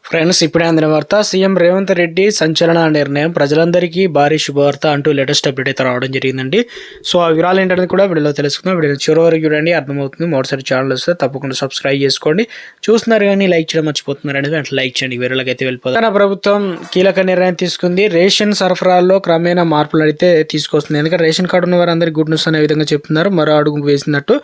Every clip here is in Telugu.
ఫ్రెండ్స్, ఇప్పుడే అందిన వార్త. సీఎం రేవంత్ రెడ్డి సంచలన నిర్ణయం, ప్రజలందరికీ భారీ శుభవార్త అంటూ లేటెస్ట్ అప్డేట్ అయితే రావడం జరిగిందండి. సో ఆ వివరాలు ఏంటనేది కూడా వీడియోలో తెలుసుకుందాం. వీడియో చివరి వరకు చూడండి, అర్థమవుతుంది. మొదటిసారి ఛానల్ వస్తే తప్పకుండా సబ్స్క్రైబ్ చేసుకోండి. చూస్తున్నారు కానీ లైక్ చేయడం మర్చిపోతున్నారు అనేది వెంటనే లైక్ చేయండి. వీడియోలోకి అయితే వెళ్ళిపోతుంది. తెలంగాణ ప్రభుత్వం కీలక నిర్ణయం తీసుకుంది. రేషన్ సరఫరాల్లో క్రమేణా మార్పులు అయితే తీసుకొస్తుంది. ఎందుకంటే రేషన్ కార్డు ఉన్న వారందరికీ గుడ్ న్యూస్ అనే విధంగా చెప్తున్నారు. మరో అడుగు వేసినట్టు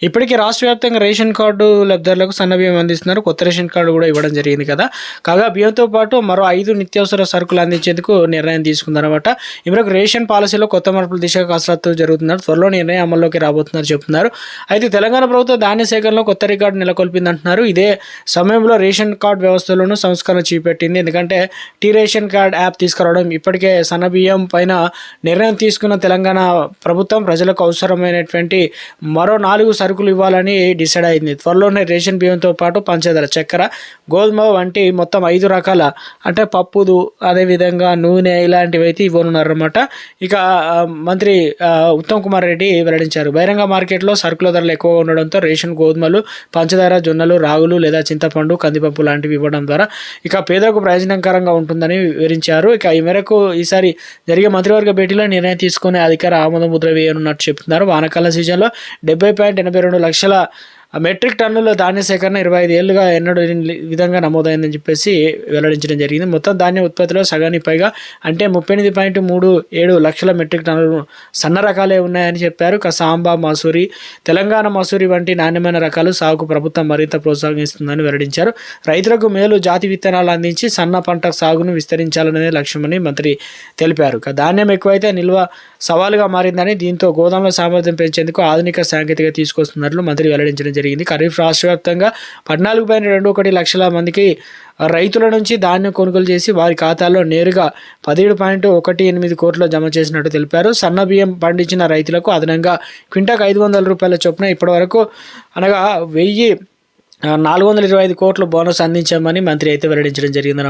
ఇప్పటికీ రాష్ట్ర వ్యాప్తంగా రేషన్ కార్డు లబ్ధిదారులకు సన్నబియ్యం అందిస్తున్నారు. కొత్త రేషన్ కార్డు కూడా ఇవ్వడం జరిగింది కదా. కాగా బియ్యంతో పాటు మరో 5 నిత్యావసర సరుకులు అందించేందుకు నిర్ణయం తీసుకుందన్నమాట. ఈ మేరకు రేషన్ పాలసీలో కొత్త మార్పుల దిశగా కసరత్తు జరుగుతున్నారు. త్వరలో నిర్ణయం అమల్లోకి రాబోతున్నారు చెప్తున్నారు. అయితే తెలంగాణ ప్రభుత్వం ధాన్య సేకరణలో కొత్త రికార్డు నెలకొల్పిందంటున్నారు. ఇదే సమయంలో రేషన్ కార్డు వ్యవస్థలోనూ సంస్కరణ చేపట్టింది. ఎందుకంటే రేషన్ కార్డ్ యాప్ తీసుకురావడం, ఇప్పటికే సన్నబియ్యం పైన నిర్ణయం తీసుకున్న తెలంగాణ ప్రభుత్వం ప్రజలకు అవసరమైనటువంటి మరో 4 సరుకులు ఇవ్వాలని డిసైడ్ అయింది. త్వరలోనే రేషన్ బియ్యంతో పాటు పంచదార, చక్కెర, గోధుమ వంటి మొత్తం 5 రకాల అంటే పప్పుదు, అదేవిధంగా నూనె ఇలాంటివి అయితే ఇవ్వనున్నారన్నమాట. ఇక మంత్రి ఉత్తమ్ కుమార్ రెడ్డి వెల్లడించారు. బహిరంగ మార్కెట్లో సరుకుల ధరలు ఎక్కువగా ఉండడంతో రేషన్ గోధుమలు, పంచదార, జొన్నలు, రాగులు లేదా చింతపండు, కందిపప్పు లాంటివి ఇవ్వడం ద్వారా ఇక పేదలకు ప్రయోజనకరంగా ఉంటుందని వివరించారు. ఇక ఈ మేరకు ఈసారి జరిగే మంత్రివర్గ భేటీలో నిర్ణయం తీసుకునే అధికార ఆమోద ముద్ర వేయనున్నట్టు చెప్తున్నారు. వానాకాలం సీజన్లో 70.82 లక్షల మెట్రిక్ టన్నుల ధాన్య సేకరణ 25 ఏళ్లుగా ఎన్నడూ విధంగా నమోదైందని చెప్పేసి వెల్లడించడం జరిగింది. మొత్తం ధాన్య ఉత్పత్తిలో సగానికి పైగా అంటే 38.37 లక్షల మెట్రిక్ టన్నులు సన్న రకాలే ఉన్నాయని చెప్పారు. సాంబా, మసూరి, తెలంగాణ మసూరి వంటి నాణ్యమైన రకాలు సాగుకు ప్రభుత్వం మరింత ప్రోత్సహిస్తుందని వెల్లడించారు. రైతులకు మేలు జాతి విత్తనాలు అందించి సన్న పంట సాగును విస్తరించాలనే లక్ష్యమని మంత్రి తెలిపారు. ధాన్యం ఎక్కువైతే నిల్వ సవాలుగా మారిందని, దీంతో గోదాముల సామర్థ్యం పెంచేందుకు ఆధునిక సాంకేతికత తీసుకొస్తున్నట్లు మంత్రి వెల్లడించడం జరిగింది. ఖరీఫ్ రాష్ట్ర వ్యాప్తంగా 14.21 లక్షల మందికి రైతుల నుంచి ధాన్యం కొనుగోలు చేసి వారి ఖాతాల్లో నేరుగా 17.18 కోట్లు జమ చేసినట్టు తెలిపారు. సన్న బియ్యం పండించిన రైతులకు అదనంగా క్వింటాకు 500 రూపాయల చొప్పున ఇప్పటి వరకు అనగా 1,425 కోట్ల బోనస్ అందించామని మంత్రి అయితే వెల్లడించడం జరిగింది.